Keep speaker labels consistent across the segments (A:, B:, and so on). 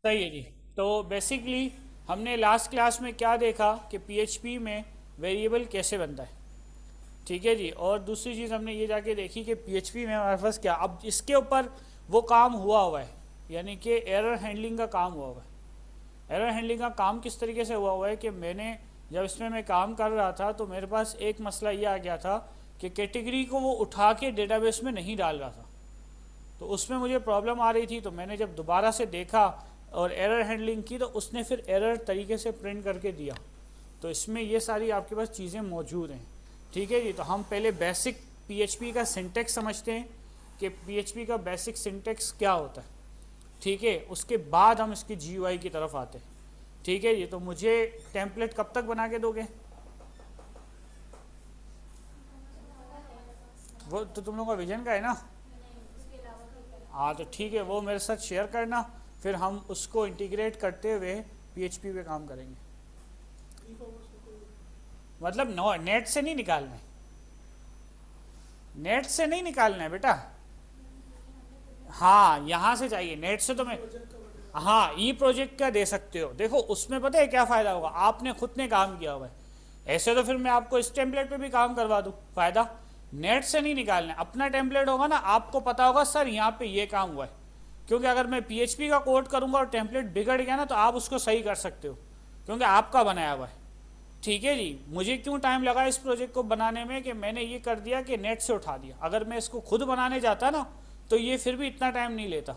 A: सही है जी। तो बेसिकली हमने लास्ट क्लास में क्या देखा कि पीएचपी में वेरिएबल कैसे बनता है। ठीक है जी। और दूसरी चीज़ हमने ये जाके देखी कि पीएचपी में हमारे पास क्या, अब इसके ऊपर वो काम हुआ है, यानी कि एरर हैंडलिंग का काम हुआ है। एरर हैंडलिंग का काम किस तरीके से हुआ है कि मैंने जब इसमें मैं काम कर रहा था तो मेरे पास एक मसला ये आ गया था कि कैटेगरी को वो उठा के डेटाबेस में नहीं डाल रहा था। तो उसमें मुझे प्रॉब्लम आ रही थी। तो मैंने जब दोबारा से देखा और एरर हैंडलिंग की तो उसने फिर एरर तरीके से प्रिंट करके दिया। तो इसमें ये सारी आपके पास चीज़ें मौजूद हैं। ठीक है जी। तो हम पहले बेसिक पीएचपी का सिंटेक्स समझते हैं कि पीएचपी का बेसिक सिंटेक्स क्या होता है। ठीक है, उसके बाद हम इसकी जीयूआई की तरफ आते हैं। ठीक है जी। तो मुझे टेम्पलेट कब तक बना के दोगे? वो तो तुम लोगों का विजन का है ना। हाँ तो ठीक है, वो मेरे साथ शेयर करना, फिर हम उसको इंटीग्रेट करते हुए पीएचपी पे काम करेंगे। मतलब नो, नेट से नहीं निकालना है, नेट से नहीं निकालना है बेटा। हाँ यहाँ से चाहिए, नेट से तो मैं, हाँ ई प्रोजेक्ट का दे सकते हो। देखो उसमें पता है क्या फ़ायदा होगा, आपने खुद ने काम किया हुआ है। ऐसे तो फिर मैं आपको इस टेम्पलेट पे भी काम करवा दूँ, फ़ायदा नेट से नहीं निकालना है। अपना टेम्पलेट होगा ना, आपको पता होगा सर यहाँ पे ये काम हुआ है। क्योंकि अगर मैं पीएचपी का कोड करूँगा और टेम्पलेट बिगड़ गया ना तो आप उसको सही कर सकते हो, क्योंकि आपका बनाया हुआ है। ठीक है जी। मुझे क्यों टाइम लगा इस प्रोजेक्ट को बनाने में कि मैंने ये कर दिया कि नेट से उठा दिया। अगर मैं इसको खुद बनाने जाता ना तो ये फिर भी इतना टाइम नहीं लेता।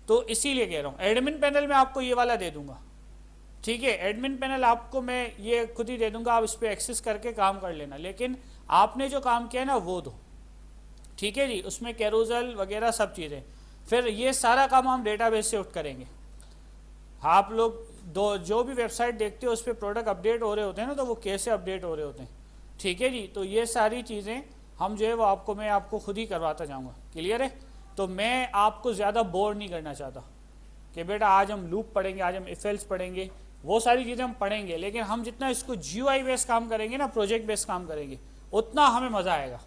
A: तो इसीलिए कह रहा हूँ एडमिन पैनल में आपको ये वाला दे दूंगा। ठीक है, एडमिन पैनल आपको मैं ये खुद ही दे दूंगा, आप इस पर एक्सेस करके काम कर लेना। लेकिन आपने जो काम किया है ना वो दो। ठीक है जी। उसमें कैरोजल वगैरह सब चीज़ें, फिर ये सारा काम हम डेटाबेस से उठ करेंगे। आप लोग दो जो भी वेबसाइट देखते हो उस पर प्रोडक्ट अपडेट हो रहे होते हैं ना, तो वो कैसे अपडेट हो रहे होते हैं। ठीक है जी। तो ये सारी चीज़ें हम जो है वो आपको मैं आपको खुद ही करवाता जाऊँगा। क्लियर है? तो मैं आपको ज़्यादा बोर नहीं करना चाहता कि बेटा आज हम लूप पढ़ेंगे, आज हम इफेल्स पढ़ेंगे, वो सारी चीज़ें हम पढ़ेंगे। लेकिन हम जितना इसको जीयूआई बेस काम करेंगे ना, प्रोजेक्ट बेस काम करेंगे, उतना हमें मज़ा आएगा।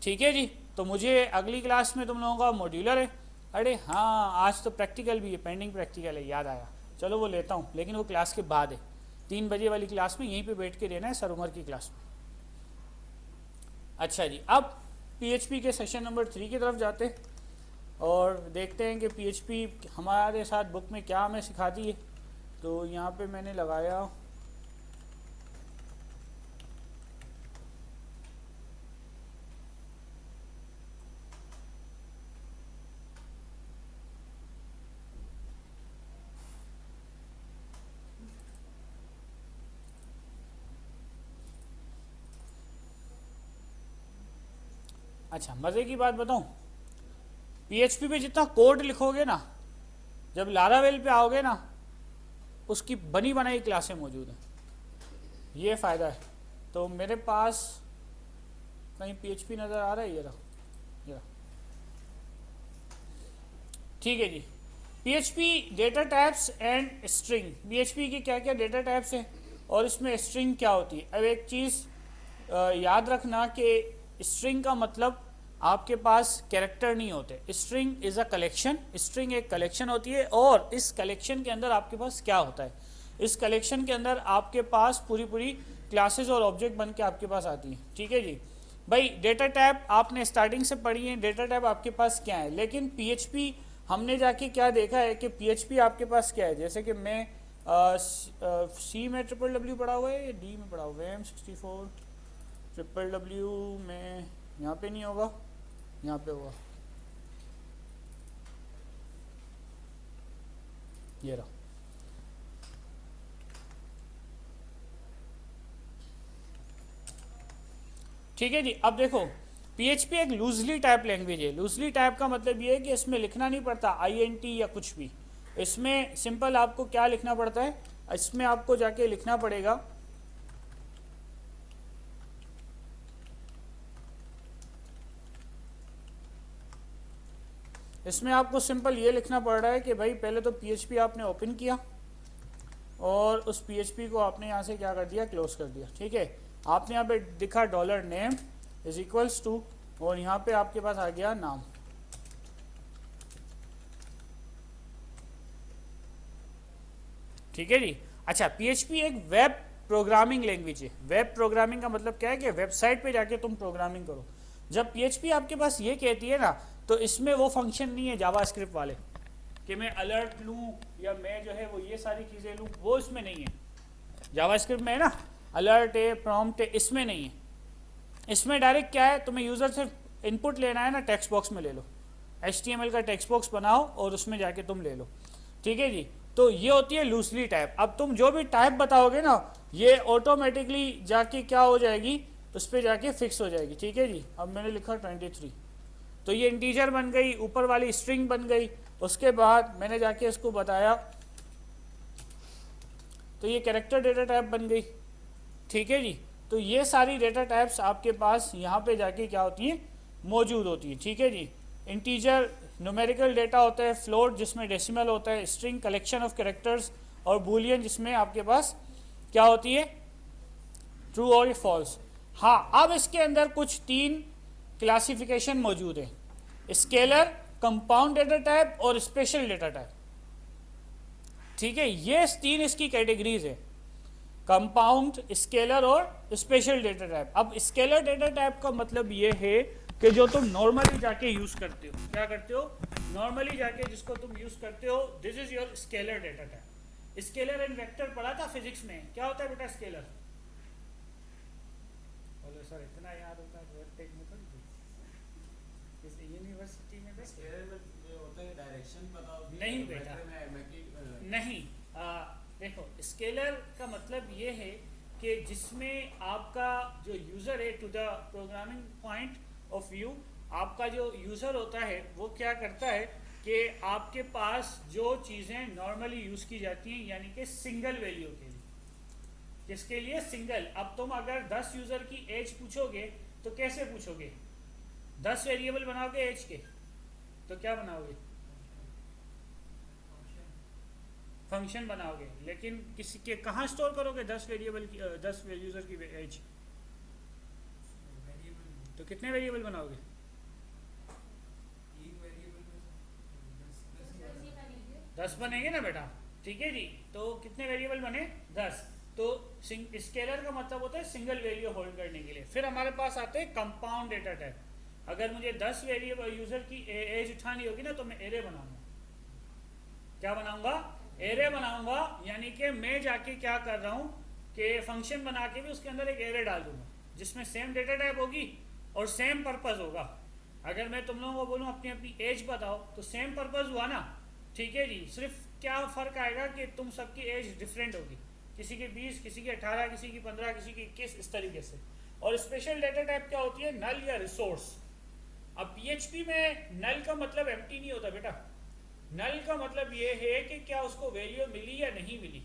A: ठीक है जी। तो मुझे अगली क्लास में तुम लोगों का मॉड्यूलर है। अरे हाँ, आज तो प्रैक्टिकल भी है, पेंडिंग प्रैक्टिकल है, याद आया। चलो वो लेता हूँ, लेकिन वो क्लास के बाद है। 3 बजे वाली क्लास में यहीं पे बैठ के देना है, सर उमर की क्लास में। अच्छा जी। अब पीएचपी के सेशन नंबर 3 की तरफ जाते हैं और देखते हैं कि पीएचपी हमारे साथ बुक में क्या हमें सिखाती है। तो यहाँ पे मैंने लगाया अच्छा, मज़े की बात बताऊँ, पीएचपी पे जितना कोड लिखोगे ना, जब लारावेल पे आओगे ना, उसकी बनी बनाई क्लासें मौजूद हैं। ये फ़ायदा है। तो मेरे पास कहीं पीएचपी नज़र आ रहा है, ये रहा, ये रहा। ठीक है जी। PHP data types and string, PHP की क्या क्या डेटा टाइप्स हैं और इसमें स्ट्रिंग क्या होती है। अब एक चीज़ याद रखना कि स्ट्रिंग का मतलब आपके पास कैरेक्टर नहीं होते। String is a collection, string एक कलेक्शन होती है और इस कलेक्शन के अंदर आपके पास क्या होता है, इस कलेक्शन के अंदर आपके पास पूरी पूरी क्लासेस और ऑब्जेक्ट बन के आपके पास आती हैं। ठीक है जी। भाई डेटा टाइप आपने स्टार्टिंग से पढ़ी है, डेटा टाइप आपके पास क्या है। लेकिन पीएचपी हमने जाके क्या देखा है कि पीएचपी आपके पास क्या है। जैसे कि मैं सी में ट्रिपल डब्ल्यू पढ़ा हुआ है या डी में पढ़ा हुआ है, M64 ट्रिपल डब्ल्यू में यहाँ पे नहीं होगा, यहाँ पे होगा, ये रहा। ठीक है जी। अब देखो पीएचपी एक लूजली टाइप लैंग्वेज है। लूजली टाइप का मतलब ये है कि इसमें लिखना नहीं पड़ता आईएनटी या कुछ भी। इसमें सिंपल आपको क्या लिखना पड़ता है, इसमें आपको जाके लिखना पड़ेगा इसमें आपको सिंपल ये लिखना पड़ रहा है कि भाई पहले तो पीएचपी आपने ओपन किया और उस पीएचपी को आपने यहाँ से क्या कर दिया, क्लोज कर दिया। ठीक है, आपने यहाँ पे दिखा $name इज इक्वल्स टू, और यहाँ पे आपके पास आ गया नाम। ठीक है जी। अच्छा, PHP एक वेब प्रोग्रामिंग लैंग्वेज है। वेब प्रोग्रामिंग का मतलब क्या है कि वेबसाइट पे जाके तुम प्रोग्रामिंग करो। जब PHP आपके पास ये कहती है ना, तो इसमें वो फंक्शन नहीं है जावास्क्रिप्ट वाले कि मैं अलर्ट लूँ या मैं जो है वो ये सारी चीज़ें लूँ, वो इसमें नहीं है। जावास्क्रिप्ट में है ना, अलर्ट है, प्रॉम्प्ट है, इसमें नहीं है। इसमें डायरेक्ट क्या है, तुम्हें यूज़र से इनपुट लेना है ना, टेक्स्ट बॉक्स में ले लो, HTML का टेक्स्ट बॉक्स बनाओ और उसमें जाके तुम ले लो। ठीक है जी। तो ये होती है लूजली टाइप। अब तुम जो भी टाइप बताओगे ना, ये ऑटोमेटिकली जाके क्या हो जाएगी, उस पर जाके फिक्स हो जाएगी। ठीक है जी। अब मैंने लिखा 23, तो ये इंटीजर बन गई, ऊपर वाली स्ट्रिंग बन गई। उसके बाद मैंने जाके इसको बताया, तो ये कैरेक्टर डेटा टाइप बन गई। ठीक है जी। तो ये सारी डेटा टाइप्स आपके पास यहाँ पे जाके क्या होती हैं, मौजूद होती है। ठीक है जी। इंटीजर न्यूमेरिकल डेटा होता है, फ्लोट जिसमें डेसिमल होता है, स्ट्रिंग कलेक्शन ऑफ कैरेक्टर्स, और बूलियन जिसमें आपके पास क्या होती है, ट्रू और फॉल्स। हाँ, अब इसके अंदर कुछ 3 क्लासिफिकेशन मौजूद है, स्केलर, कंपाउंड डेटा टाइप और स्पेशल डेटा टाइप। ठीक है, ये 3 इसकी कैटेगरीज है, कंपाउंड, स्केलर और स्पेशल डेटा टाइप। अब स्केलर डेटा टाइप का मतलब ये है कि जो तुम नॉर्मली जाके यूज करते हो, क्या करते हो, नॉर्मली जाके जिसको तुम यूज करते हो, this is your scalar data type. Scalar and vector पढ़ा था फिजिक्स में, क्या होता है बेटा स्केलर? बोलो सर, इतना याद होता है टेक्निकल इस यूनिवर्सिटी में तो
B: स्केलर में जो होता है डायरेक्शन पता होती है।
A: नहीं बेटा, नहीं। देखो, स्केलर का मतलब ये है कि जिसमें आपका जो यूज़र है, to the programming point of view, आपका जो यूज़र होता है वो क्या करता है कि आपके पास जो चीज़ें नॉर्मली यूज़ की जाती हैं, यानी कि सिंगल वैल्यू के लिए, किसके लिए, सिंगल। अब तुम अगर 10 यूज़र की एज पूछोगे तो कैसे पूछोगे, 10 वेरिएबल बनाओगे एज के, तो क्या बनाओगे, फंक्शन बनाओगे। लेकिन किसी के कहाँ स्टोर करोगे 10 वेरिएबल की, 10 यूजर की एज, तो कितने वेरिएबल बनाओगे, 10 बनेंगे ना बेटा। ठीक है जी। तो कितने वेरिएबल बने, 10। तो स्केलर का मतलब होता है सिंगल वैल्यू होल्ड करने के लिए। फिर हमारे पास आते हैं कंपाउंड डेटा टाइप। अगर मुझे 10 वेरिएबल यूजर की एज उठानी होगी ना, तो मैं एरे बनाऊंगा। क्या बनाऊंगा, एरे बनाऊंगा। यानी कि मैं जाके क्या कर रहा हूँ कि फंक्शन बना के भी उसके अंदर एक एरे डाल दूंगा, जिसमें सेम डेटा टाइप होगी और सेम पर्पस होगा। अगर मैं तुम लोगों को बोलूँ अपनी अपनी एज बताओ, तो सेम पर्पस हुआ ना। ठीक है जी। सिर्फ क्या फ़र्क आएगा कि तुम सबकी एज डिफरेंट होगी, किसी की 20, किसी की 18, किसी की 15, किसी की 21, इस तरीके से। और स्पेशल डेटा टाइप क्या होती है, नल या रिसोर्स। अब PHP में नल का मतलब एम्प्टी नहीं होता बेटा। नल का मतलब ये है कि क्या उसको वैल्यू मिली या नहीं मिली।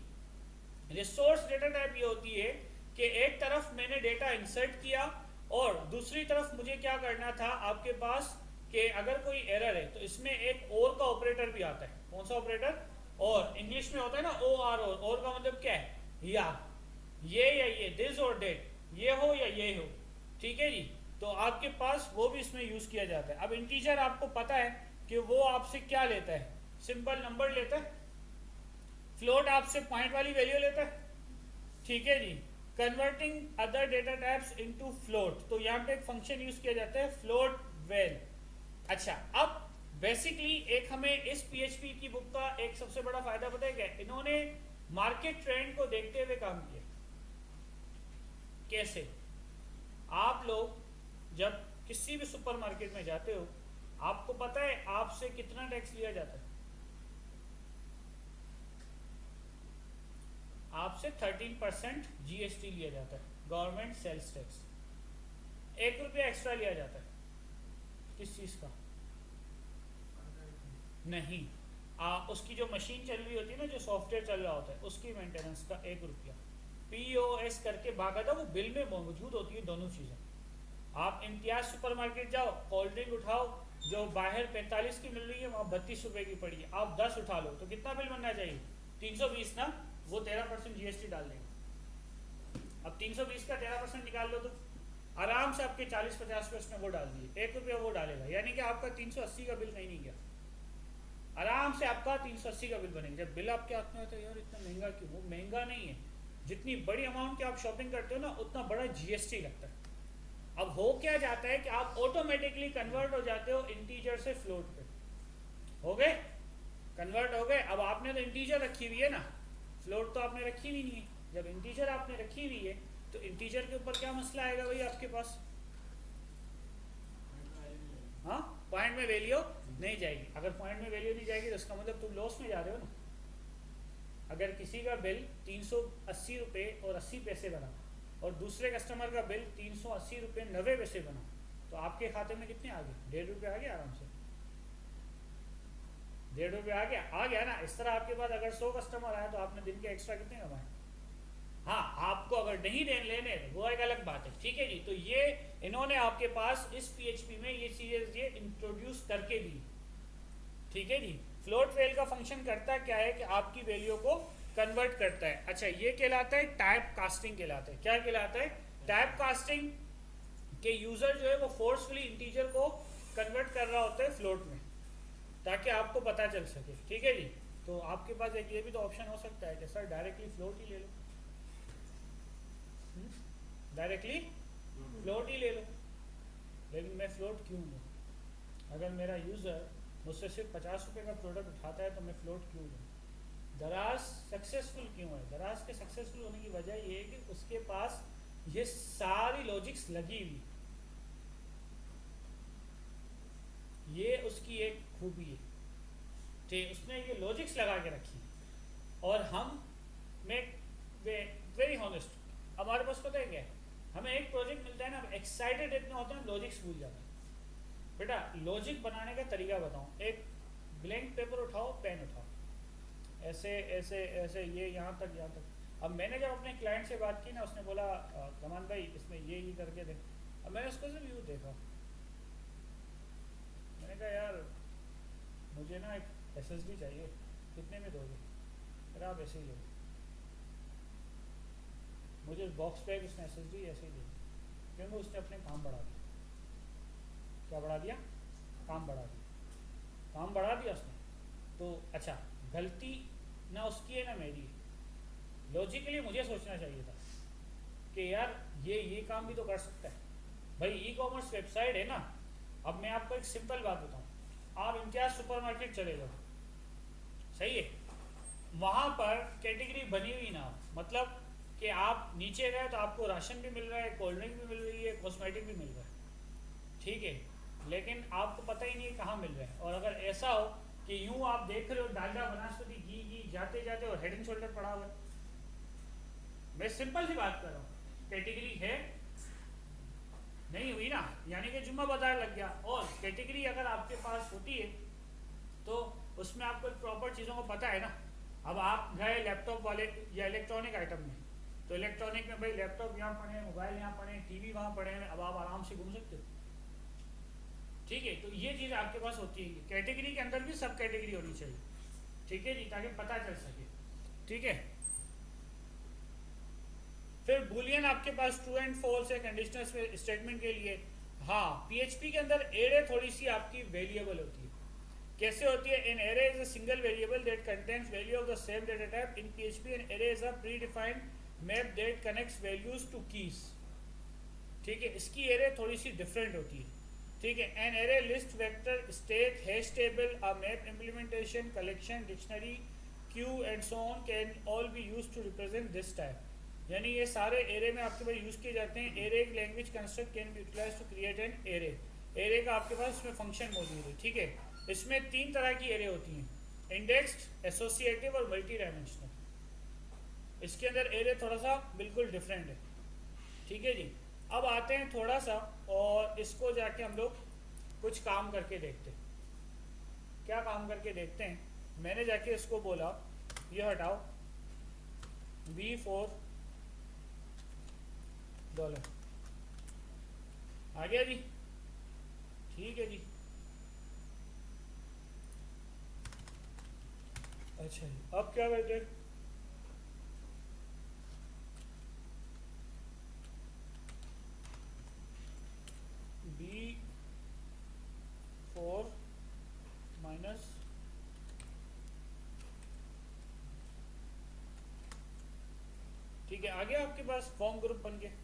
A: रिसोर्स डेटा टाइप ये होती है कि एक तरफ मैंने डेटा इंसर्ट किया और दूसरी तरफ मुझे क्या करना था आपके पास, कि अगर कोई एरर है तो इसमें एक और का ऑपरेटर भी आता है। कौन सा ऑपरेटर, और इंग्लिश में होता है ना OR। और का मतलब क्या है, या ये, दिस और डेट, ये हो या ये हो। ठीक है जी। तो आपके पास वो भी इसमें यूज किया जाता है। अब इंटीजर आपको पता है कि वो आपसे क्या लेता है, सिंपल नंबर लेता है। फ्लोट आपसे पॉइंट वाली वैल्यू लेता है। ठीक है जी। Converting other data types into float, तो यहाँ पे एक फंक्शन यूज किया जाता है फ्लोट वेल। अच्छा, अब बेसिकली एक हमें इस PHP की बुक का एक सबसे बड़ा फायदा पता है क्या, इन्होंने मार्केट ट्रेंड को देखते हुए काम किया। कैसे, आप लोग जब किसी भी सुपरमार्केट में जाते हो, आपको पता है आपसे कितना टैक्स लिया जाता है, आपसे 13% GST लिया जाता है, गवर्नमेंट सेल्स टैक्स। 1 रुपया एक्स्ट्रा लिया जाता है, किस चीज का, नहीं, उसकी जो मशीन चल रही होती है ना, जो सॉफ्टवेयर चल रहा होता है, उसकी मेंटेनेंस का 1 रुपया। POS करके बाकायदा वो बिल में मौजूद होती है दोनों चीजें। आप इम्तियाज सुपरमार्केट जाओ, कोल्ड ड्रिंक उठाओ, जो बाहर 45 की मिल रही है वहाँ 32 रुपए की पड़ी है, आप 10 उठा लो तो कितना बिल बनना चाहिए, 320 ना। वो 13% GST डाल देगा। अब 320 का 13% निकाल लो तो आराम से आपके 40-50 पे उसने वो डाल दिए, 1 रुपया वो डालेगा, यानी कि आपका 380 का बिल कहीं नहीं गया। आराम से आपका 380 का बिल बनेगा। जब बिल आपके हाथ में होता है यार इतना महंगा क्यों, वो महंगा नहीं है, जितनी बड़ी अमाउंट की आप शॉपिंग करते हो ना उतना बड़ा जीएसटी लगता है। अब हो क्या जाता है कि आप ऑटोमेटिकली कन्वर्ट हो जाते हो इंटीजर से फ्लोट पे, हो गए कन्वर्ट हो गए। अब आपने तो इंटीजर रखी हुई है ना, फ्लोट तो आपने रखी हुई नहीं है। जब इंटीजर आपने रखी हुई है तो इंटीजर के ऊपर क्या मसला आएगा भाई आपके पास, हाँ पॉइंट में वैल्यू नहीं जाएगी। अगर पॉइंट में वैल्यू नहीं जाएगी तो इसका मतलब तुम लॉस में जा रहे हो ना। अगर किसी का बिल 380 रुपये और 80 पैसे बना और दूसरे कस्टमर का बिल 380 रुपये 90 पैसे बना, तो आपके खाते में कितने आ गए, 1.5 रुपये आ गया आराम से, 1.5 रुपये आ गया ना। इस तरह आपके पास अगर 100 कस्टमर आए तो आपने दिन के एक्स्ट्रा कितने कमाए। हाँ आपको अगर नहीं लेने तो वो एक अलग बात है, ठीक है जी। तो ये इन्होंने आपके पास इस पीएचपी में ये चीजें ये इंट्रोड्यूस करके दी, ठीक है जी। फ्लोट वेल का फंक्शन करता क्या है कि आपकी वैल्यू को कन्वर्ट करता है। अच्छा ये कहलाता है टाइप कास्टिंग कहलाता है। क्या कहलाता है, टाइप कास्टिंग के यूजर जो है वो फोर्सफुली इंटीजर को कन्वर्ट कर रहा होता है फ्लोट में ताकि आपको पता चल सके, ठीक है जी। तो आपके पास एक ये भी तो ऑप्शन हो सकता है कि सर डायरेक्टली फ्लोट ही ले लो, डायरेक्टली फ्लोट ही ले लो। लेकिन मैं फ्लोट क्यों लूँ, अगर मेरा यूज़र मुझसे सिर्फ 50 रुपये का प्रोडक्ट उठाता है तो मैं फ्लोट क्यों लूँ। दराज सक्सेसफुल क्यों है, दराज के सक्सेसफुल होने की वजह ये है कि उसके पास ये सारी लॉजिक्स लगी हुई, ये उसकी एक खूबी है, ठीक, उसने ये लॉजिक्स लगा के रखी। और हम मैं वेरी हॉनेस्ट, हमारे पास पता है क्या है, हमें एक प्रोजेक्ट मिलता है ना, हम एक्साइटेड इतने होते हैं लॉजिक्स भूल जाते हैं। बेटा लॉजिक बनाने का तरीका बताऊं, एक ब्लैंक पेपर उठाओ, पेन उठाओ, ऐसे ऐसे ऐसे ये यहाँ तक यहाँ तक। अब मैंने जब अपने क्लाइंट से बात की ना, उसने बोला कमान भाई इसमें ये करके दे। अब मैंने उसको सिर्फ यूँ देखा, मैंने कहा यार मुझे ना एक एसएसडी चाहिए, कितने में दोगे, अरे आप ऐसे ही लो। मुझे बॉक्स पैक उसने एसएसडी ऐसे ही दी, क्योंकि उसने अपने काम बढ़ा दिया। क्या बढ़ा दिया, काम बढ़ा दिया, काम बढ़ा दिया उसने। तो अच्छा गलती ना उसकी है ना मेरी है। लॉजिकली मुझे सोचना चाहिए था कि यार ये काम भी तो कर सकता है भाई, ई कॉमर्स वेबसाइट है ना। अब मैं आपको एक सिंपल बात बताऊं, आप इम्तियाज सुपरमार्केट चले जाओ, सही है, वहाँ पर कैटेगरी बनी हुई ना, मतलब कि आप नीचे गए तो आपको राशन भी मिल रहा है, कोल्ड ड्रिंक भी मिल रही है, कॉस्मेटिक भी मिल रहा है, ठीक है, लेकिन आपको पता ही नहीं कहाँ मिल रहा है। और अगर ऐसा हो कि यूं आप देख रहे हो डालडा वनस्पति घी जाते जाते और हेड एंड शोल्डर पड़ा हुआ है, मैं सिंपल सी बात कर रहा हूँ, कैटेगरी है नहीं हुई ना, यानी कि जुम्मा बाजार लग गया। और कैटेगरी अगर आपके पास होती है तो उसमें आपको एक प्रॉपर चीज़ों को पता है ना। अब आप गए लैपटॉप वाले या इलेक्ट्रॉनिक आइटम में, तो इलेक्ट्रॉनिक में भाई लैपटॉप यहाँ पड़े हैं, मोबाइल यहाँ पड़े हैं, टीवी वहाँ पड़े हैं, अब आप आराम से घूम सकते हो, ठीक है। तो ये चीज़ आपके पास होती है, कैटेगरी के अंदर भी सब कैटेगरी होनी चाहिए, ठीक है जी, ताकि पता चल सके, ठीक है। फिर बुलियन आपके पास ट्रू एंड फॉल्स है कंडीशनल स्टेटमेंट के लिए। हाँ पीएचपी के अंदर एरे थोड़ी सी आपकी वेरिएबल होती है। कैसे होती है, an array is a single variable that contains value of the same data type. In PHP an array is a pre defined map that connects values two keys, ठीक है। इसकी एरे थोड़ी सी डिफरेंट होती है, ठीक है। An array list vector state hash table a map implementation collection dictionary queue and so on can all be used to represent this type. यानी ये सारे एरे में आपके पास यूज़ किए जाते हैं। एरे एक language construct can be utilise to create an array. Array का आपके पास इसमें फंक्शन मौजूद है, ठीक है। इसमें 3 तरह की एरे होती हैं, इंडेक्स्ड, एसोसिएटिव और मल्टी डायमेंशनल। इसके अंदर एरे थोड़ा सा बिल्कुल डिफरेंट है, ठीक है जी। अब आते हैं थोड़ा सा और इसको जाके हम लोग कुछ काम करके देखते हैं। क्या काम करके देखते हैं, मैंने जाके इसको बोला ये हटाओ $4 आ गया जी, ठीक है जी। अच्छा जी अब क्या करते हैं, B4 - ठीक है, आ गया आपके पास फॉर्म ग्रुप बन के।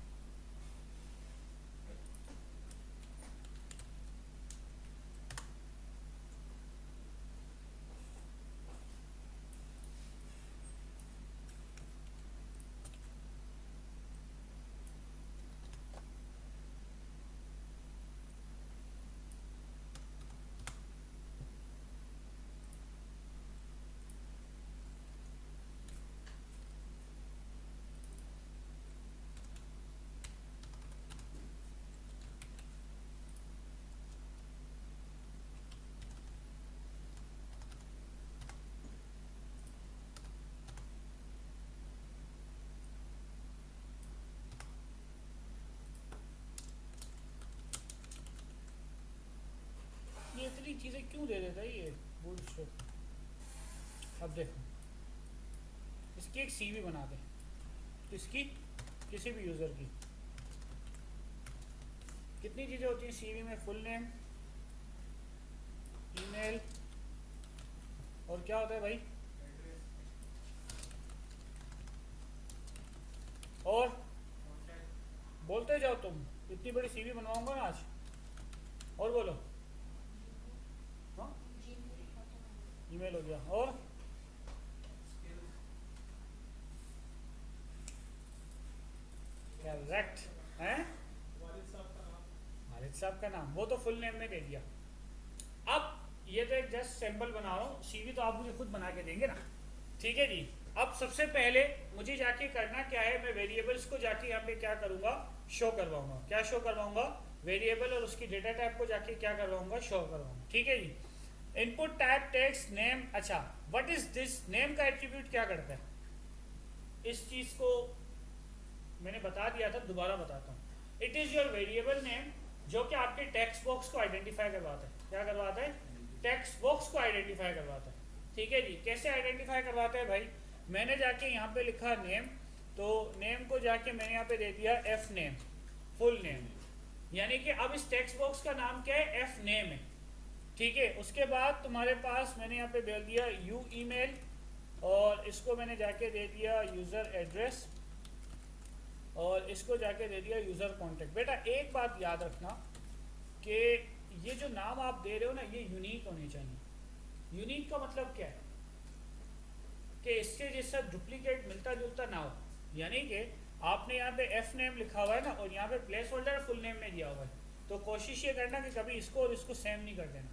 A: ये इतनी चीज़ें क्यों दे देता है ये बुलशिट। अब देखो, इसकी एक सीवी बना दे, इसकी किसी भी यूज़र की कितनी चीज़ें होती हैं सीवी में? फुल नेम, ईमेल, और क्या होता है भाई, और बोलते जाओ तुम, इतनी बड़ी सीवी बनवाऊंगा ना आज। और बोलो। हाँ, ईमेल हो गया, और करेक्ट हैं, वालिद साहब का नाम, वो तो फुल नेम में दे दिया। अब ये तो एक जस्ट सैंपल बना रहा हूँ, सीवी तो आप मुझे खुद बना के देंगे ना, ठीक है जी। अब सबसे पहले मुझे जाके करना क्या है, मैं वेरिएबल्स को जाके यहाँ पे क्या करूँगा, शो करवाऊंगा। क्या शो करवाऊंगा? वेरिएबल और उसकी डेटा टाइप को जाके क्या करवाऊंगा, शो करवाऊंगा, ठीक है जी। Input type text name. अच्छा, व्हाट इज दिस? नेम का एट्रीब्यूट क्या करता है? इस चीज को मैंने बता दिया था, दोबारा बताता हूँ। It is your variable name, जो कि आपके टेक्स्ट बॉक्स को आइडेंटिफाई करवाता है। क्या करवाता है? टेक्स्ट बॉक्स को आइडेंटिफाई करवाता है, ठीक है जी। कैसे आइडेंटिफाई करवाता है भाई? मैंने जाके यहाँ पे लिखा नेम, तो नेम को जाके मैंने यहाँ पे दे दिया एफ नेम, फुल नेम, यानी कि अब इस टेक्स्ट बॉक्स का नाम क्या है, एफ नेम है, ठीक है। उसके बाद तुम्हारे पास मैंने यहाँ पे दे दिया यू ईमेल, और इसको मैंने जाके दे दिया यूज़र एड्रेस, और इसको जाके दे दिया यूज़र कॉन्टेक्ट। बेटा एक बात याद रखना कि ये जो नाम आप दे रहे हो ना, ये यूनिक होने चाहिए। यूनिक का मतलब क्या है कि इसके जैसा डुप्लीकेट मिलता जुलता ना हो, यानी कि आपने यहाँ पे एफ नेम लिखा हुआ है ना, और यहाँ पे प्लेस होल्डर फुल नेम में दिया हुआ है, तो कोशिश ये करना कि कभी इसको और इसको सेम नहीं कर देना।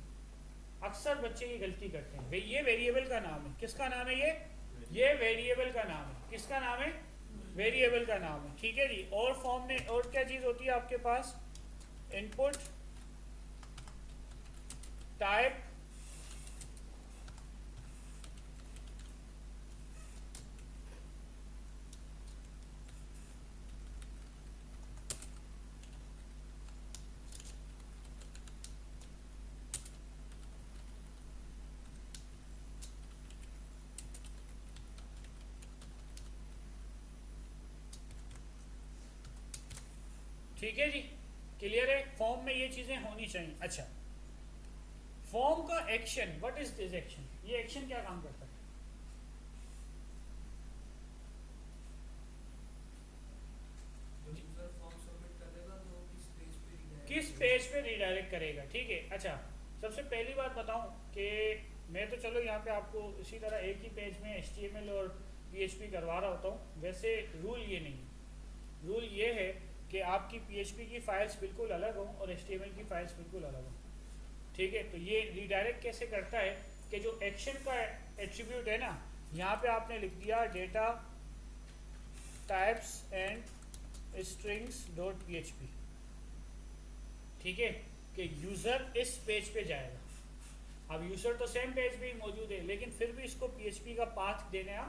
A: अक्सर बच्चे ये गलती करते हैं। भाई ये वेरिएबल का नाम है, किसका नाम है ये वेरिएबल का नाम है। किसका नाम है? वेरिएबल का नाम है, ठीक है जी। और फॉर्म में और क्या चीज़ होती है आपके पास? इनपुट टाइप ठीक है जी, क्लियर है। फॉर्म में ये चीज़ें होनी चाहिए। अच्छा, फॉर्म का action, what is this action? ये एक्शन क्या काम करता है? किस पेज पे रीडायरेक्ट करेगा, ठीक है। अच्छा, सबसे पहली बात बताऊं कि मैं तो चलो यहाँ पे आपको इसी तरह एक ही पेज में HTML और PHP करवा रहा होता हूँ। वैसे रूल ये नहीं है, रूल ये है कि आपकी PHP की फाइल्स बिल्कुल अलग हों और HTML की फाइल्स बिल्कुल अलग हों, ठीक है। तो ये रीडायरेक्ट कैसे करता है कि जो एक्शन का एट्रीब्यूट है ना, यहाँ पे आपने लिख दिया data types and strings dot PHP, ठीक है, कि यूज़र इस पेज पे जाएगा। अब यूज़र तो सेम पेज पे ही मौजूद है, लेकिन फिर भी इसको PHP का पाथ देने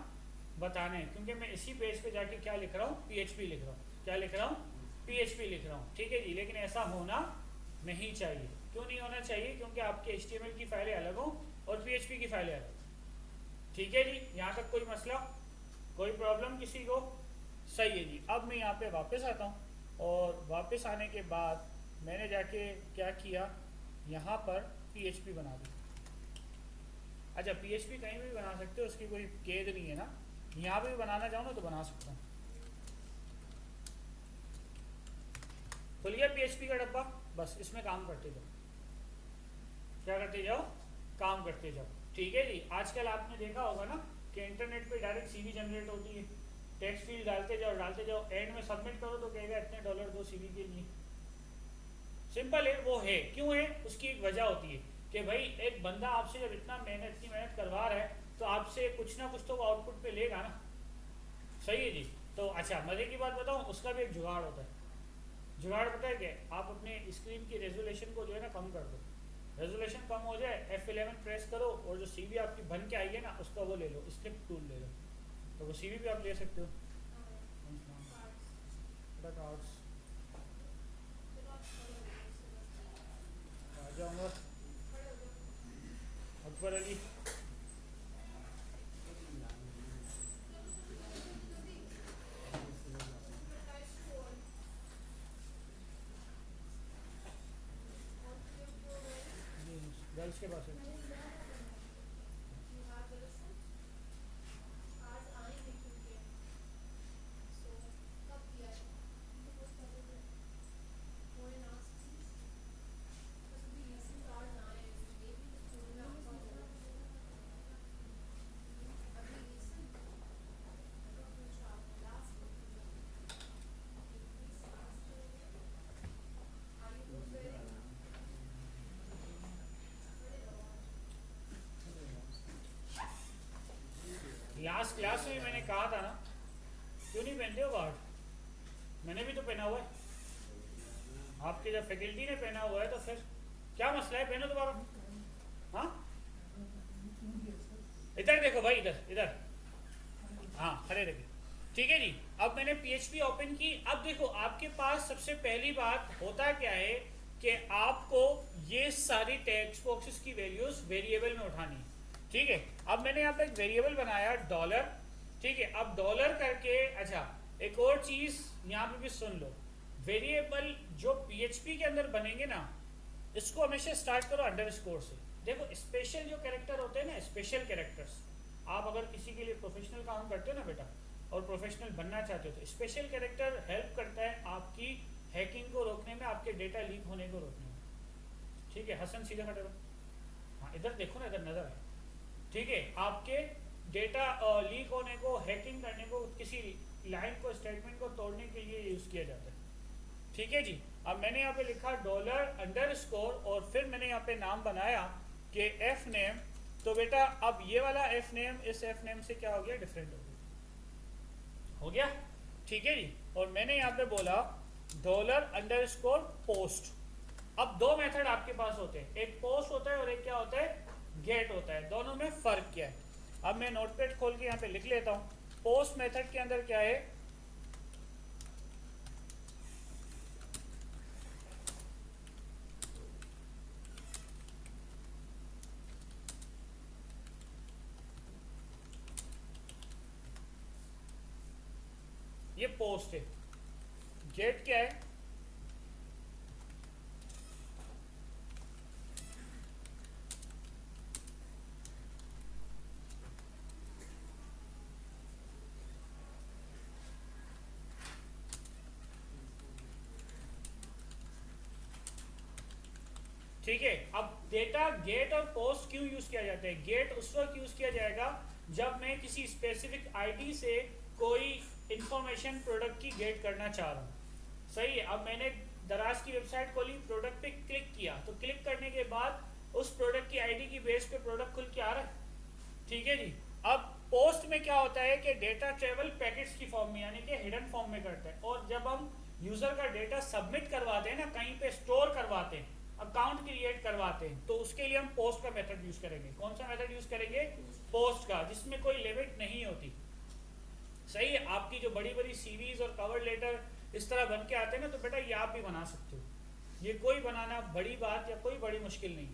A: बताने हैं, क्योंकि मैं इसी पेज पे जाके क्या लिख रहा हूँ, PHP लिख रहा हूँ। क्या लिख रहा हूँ? PHP लिख रहा हूँ, ठीक है जी। लेकिन ऐसा होना नहीं चाहिए। क्यों नहीं होना चाहिए? क्योंकि आपके HTML की फाइलें अलग हों और PHP की फाइलें अलग, ठीक है जी। यहाँ तक कोई मसला, कोई प्रॉब्लम किसी को? सही है जी। अब मैं यहाँ पे वापस आता हूँ, और वापस आने के बाद मैंने जाके क्या किया, यहाँ पर PHP बना दी। अच्छा, PHP कहीं भी बना सकते हो, उसकी कोई कैद नहीं है ना। यहाँ पे भी बनाना चाहो ना तो बना सकता हूँ, खुल गया PHP का डब्बा, बस इसमें काम करते जाओ। क्या करते जाओ? काम करते जाओ। ठीक है जी। आजकल आपने देखा होगा ना कि इंटरनेट पे डायरेक्ट CV जनरेट होती है। टेक्स्ट फील्ड डालते जाओ, एंड में सबमिट करो तो कहेगा इतने डॉलर दो CV के लिए। सिंपल है, वो है। क्यों है? उसकी एक वजह होती है कि भाई एक बंदा आपसे जब इतना मेहनत करवा रहा है तो आपसे कुछ ना कुछ तो वो आउटपुट पे लेगा ना। सही है जी। तो अच्छा, मजे की बात बताऊं, उसका भी एक जुगाड़ होता है। जुगाड़ पता है क्या? आप अपने स्क्रीन की रेजोल्यूशन को जो है ना कम कर दो। रेजोल्यूशन कम हो जाए, F11 प्रेस करो और जो CV आपकी बन के आई है ना उसका वो ले लो, स्क्रिप्ट टूल ले लो, तो वो CV भी आप ले सकते हो। कार्ड्स आ जाऊँगा। अकबर अली, गर्ल्स के पास है। लास्ट क्लास में मैंने कहा था ना, क्यों नहीं पहनते हो गार्ड? मैंने भी तो पहना हुआ है। आपके जब फैकल्टी ने पहना हुआ है तो फिर क्या मसला है? पहनो दोबारा। हाँ, इधर देखो भाई, इधर इधर। हाँ, खड़े रहिए। ठीक है जी। अब मैंने PHP ओपन की। अब देखो आपके पास सबसे पहली बात होता क्या है कि आपको ये सारी टेक्स्ट बॉक्सेस की वैल्यूज वेरिएबल में उठानी है। ठीक है। अब मैंने यहाँ पे एक वेरिएबल बनाया डॉलर। ठीक है। अब डॉलर करके, अच्छा एक और चीज यहाँ पे भी सुन लो, वेरिएबल जो PHP के अंदर बनेंगे ना, इसको हमेशा स्टार्ट करो अंडरस्कोर से। देखो स्पेशल जो कैरेक्टर होते हैं ना, स्पेशल कैरेक्टर्स, आप अगर किसी के लिए प्रोफेशनल काम करते हो ना बेटा और प्रोफेशनल बनना चाहते हो तो स्पेशल कैरेक्टर हेल्प करता है आपकी हैकिंग को रोकने में, आपके डेटा लीक होने को रोकने में। ठीक है। हसन सीधा खड़े रहो। हाँ, इधर देखो ना, इधर नजर आए। ठीक है। आपके डेटा लीक होने को, हैकिंग करने को, किसी लाइन को, स्टेटमेंट को तोड़ने के लिए यूज किया जाता है। ठीक है जी। अब मैंने यहाँ पे लिखा डॉलर अंडरस्कोर और फिर मैंने यहाँ पे नाम बनाया कि एफ नेम। तो बेटा अब ये वाला एफ नेम इस एफ नेम से क्या हो गया? डिफरेंट हो गया। ठीक है जी। और मैंने यहाँ पे बोला डॉलर अंडरस्कोर पोस्ट। अब दो मेथड आपके पास होते हैं, एक पोस्ट होता है और एक क्या होता है? गेट होता है। दोनों में फर्क क्या है? अब मैं नोटपैड खोल के यहाँ पे लिख लेता हूँ। पोस्ट मेथड के अंदर क्या है? ये पोस्ट है। गेट क्या है? ठीक है। अब डेटा गेट और पोस्ट क्यों यूज किया जाता है? गेट उस वक्त यूज किया जाएगा जब मैं किसी स्पेसिफिक आईडी से कोई इंफॉर्मेशन प्रोडक्ट की गेट करना चाह रहा हूँ। सही है। अब मैंने दराज की वेबसाइट खोली, प्रोडक्ट पे क्लिक किया, तो क्लिक करने के बाद उस प्रोडक्ट की आईडी की बेस पे प्रोडक्ट खुल के आ रहा है। ठीक है जी। अब पोस्ट में क्या होता है कि डेटा ट्रेवल पैकेट्स की फॉर्म में, यानी कि हिडन फॉर्म में करता है। और जब हम यूजर का डेटा सबमिट करवाते हैं ना, कहीं पे स्टोर करवाते हैं, अकाउंट क्रिएट करवाते हैं, तो उसके लिए हम पोस्ट का मेथड यूज करेंगे। कौन सा मेथड यूज करेंगे? पोस्ट का, जिसमें कोई लिमिट नहीं होती। सही है। आपकी जो बड़ी बड़ी सीवीज और कवर लेटर इस तरह बन के आते हैं ना, तो बेटा ये आप भी बना सकते हो। ये कोई बनाना बड़ी बात या कोई बड़ी मुश्किल नहीं।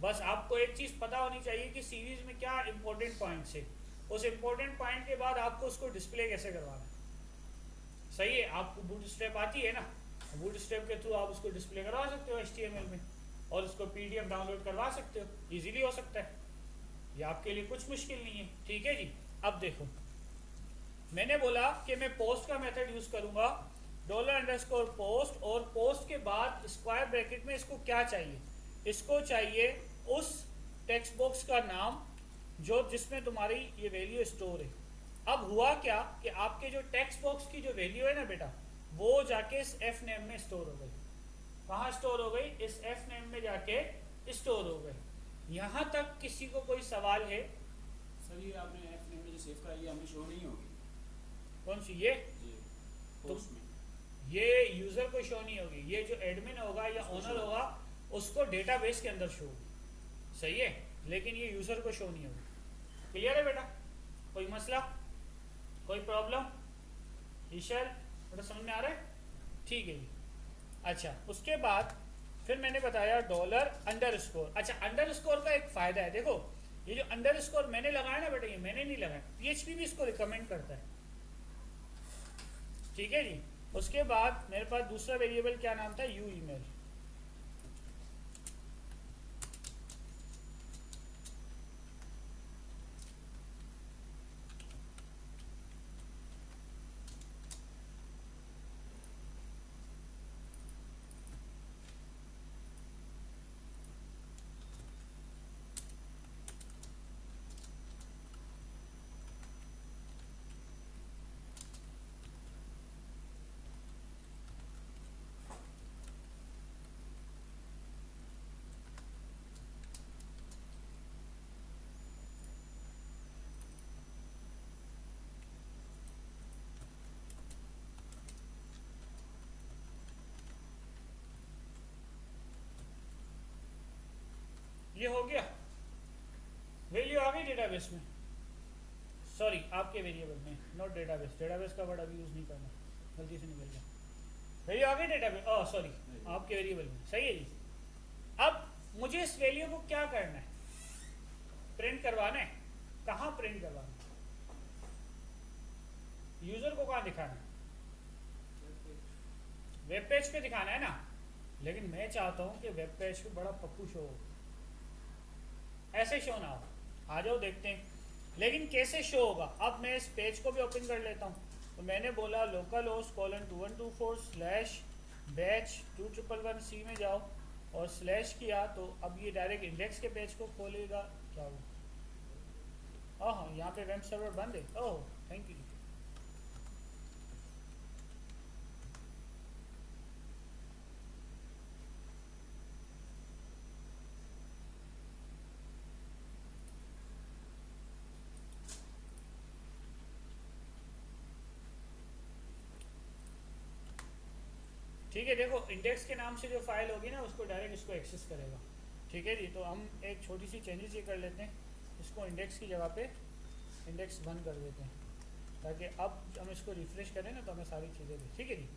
A: बस आपको एक चीज पता होनी चाहिए कि सीरीज में क्या इंपॉर्टेंट पॉइंट्स है, उस इंपॉर्टेंट पॉइंट के बाद आपको उसको डिस्प्ले कैसे करवाना है। सही है। आपको बूटस्ट्रैप आती है ना, बूटस्ट्रैप के थ्रू आप उसको डिस्प्ले करवा सकते हो HTML में, और उसको PDF डाउनलोड करवा सकते हो। इजीली हो सकता है, ये आपके लिए कुछ मुश्किल नहीं है। ठीक है जी। अब देखो, मैंने बोला कि मैं पोस्ट का मेथड यूज करूंगा डॉलर अंडरस्कोर पोस्ट, और पोस्ट के बाद स्क्वायर ब्रैकेट में इसको क्या चाहिए, इसको चाहिए उस टेक्स्ट बॉक्स का नाम जो जिसमें तुम्हारी ये वैल्यू स्टोर है। अब हुआ क्या कि आपके जो टेक्स्ट बॉक्स की जो वैल्यू है ना बेटा, वो जाके इस एफ नेम में स्टोर हो गई। कहाँ स्टोर हो गई? इस एफ नेम में जाके स्टोर हो गई। यहाँ तक किसी को कोई सवाल है?
B: सर ये आपने एफ नेम में जो सेव करा ये हमें शो नहीं होगी
A: कौन सी ये?
B: जी पोस्ट में।
A: ये यूजर को शो नहीं होगी, ये जो एडमिन होगा या ओनर होगा उसको डेटाबेस के अंदर शो होगी, सही है, लेकिन ये यूजर को शो नहीं होगी। क्लियर है बेटा? कोई मसला, कोई प्रॉब्लम? ईशर बेटा समझ में आ रहा है? ठीक है जी। अच्छा, उसके बाद फिर मैंने बताया डॉलर अंडरस्कोर। अच्छा, अंडरस्कोर का एक फायदा है, देखो ये जो अंडरस्कोर मैंने लगाया ना बेटा, ये मैंने नहीं लगाया, पीएचपी भी इसको रिकमेंड करता है, ठीक है जी। उसके बाद मेरे पास दूसरा वेरिएबल क्या नाम था? You email. ये हो गया, वैल्यू आ गई डेटाबेस में, सॉरी आपके वेरिएबल में, नॉट डेटाबेस। डेटाबेस का वर्ड अभी यूज नहीं करना, गलती से निकल गया। वैल्यू आ गई डेटाबेस, ओह सॉरी आपके वेरिएबल में, सही है जी। अब मुझे इस वैल्यू को क्या करना है? प्रिंट करवाना है। कहाँ प्रिंट करवाना है? यूजर को कहाँ दिखाना है? वेब पेज पे दिखाना है ना, लेकिन मैं चाहता हूँ कि वेब पेज पे बड़ा पप्पू शो हो, ऐसे शो ना हो। आ जाओ देखते हैं, लेकिन कैसे शो होगा? अब मैं इस पेज को भी ओपन कर लेता हूँ। तो मैंने बोला लोकल होस्ट :2124/batch2111C में जाओ और स्लैश किया, तो अब ये डायरेक्ट इंडेक्स के पेज को खोलेगा। क्या हुआ? हाँ, यहाँ पे वेब सर्वर बंद है। Oh thank you. ठीक है, देखो इंडेक्स के नाम से जो फाइल होगी ना उसको डायरेक्ट इसको एक्सेस करेगा, ठीक है जी। तो हम एक छोटी सी चेंजेस ये कर लेते हैं, इसको इंडेक्स की जगह पे इंडेक्स बंद कर देते हैं, ताकि अब हम इसको रिफ्रेश करें ना तो हमें सारी चीज़ें दें, ठीक है जी।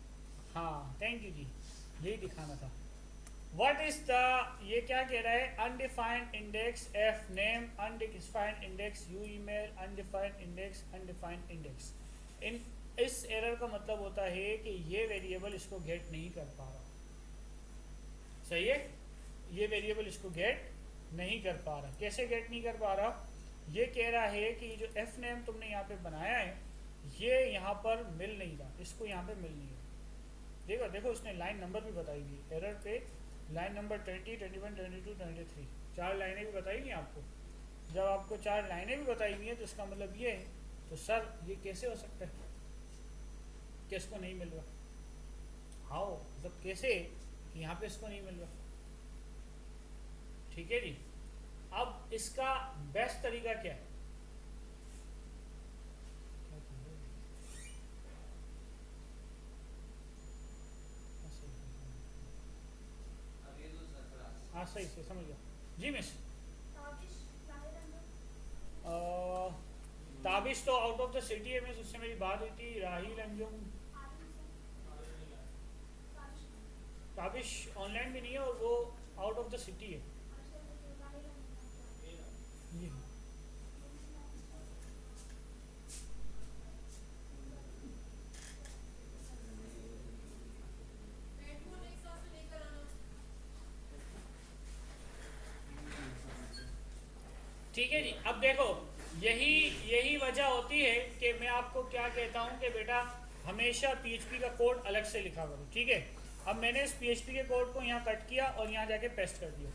A: हाँ थैंक यू जी, यही दिखाना था। व्हाट इज द, ये क्या कह रहा है? Undefined index F name, undefined index U email, undefined index, undefined index. इन इस एरर का मतलब होता है कि ये वेरिएबल इसको गेट नहीं कर पा रहा, सही है, ये वेरिएबल इसको गेट नहीं कर पा रहा। कैसे गेट नहीं कर पा रहा? ये कह रहा है कि जो एफ नेम तुमने यहाँ पे बनाया है ये यहाँ पर मिल नहीं रहा, इसको यहाँ पे मिल नहीं रहा। देखो देखो उसने लाइन नंबर भी बताई हुई है एरर पे, लाइन नंबर 20, 21, 22, 23, 4 लाइनें भी बताई हुई हैं आपको। जब आपको 4 लाइनें भी बताई हुई हैं तो इसका मतलब ये है, तो सर ये कैसे हो सकता है कि इसको नहीं मिल रहा? हाउ, मतलब कैसे कि यहाँ पे इसको नहीं मिल रहा? ठीक है जी। अब इसका बेस्ट तरीका क्या है? हाँ सही से समझ गया जी मिस। ताबिश तो आउट ऑफ द सिटी है मिस, उससे मेरी बात हुई थी। राहिल अंजुम, ताबिश ऑनलाइन भी नहीं है और वो आउट ऑफ द सिटी है। ये ठीक है जी। अब देखो यही यही वजह होती है कि मैं आपको क्या कहता हूँ कि बेटा हमेशा PHP का कोड अलग से लिखा करो, ठीक है। अब मैंने इस PHP के कोड को यहाँ कट किया और यहाँ जाके पेस्ट कर दिया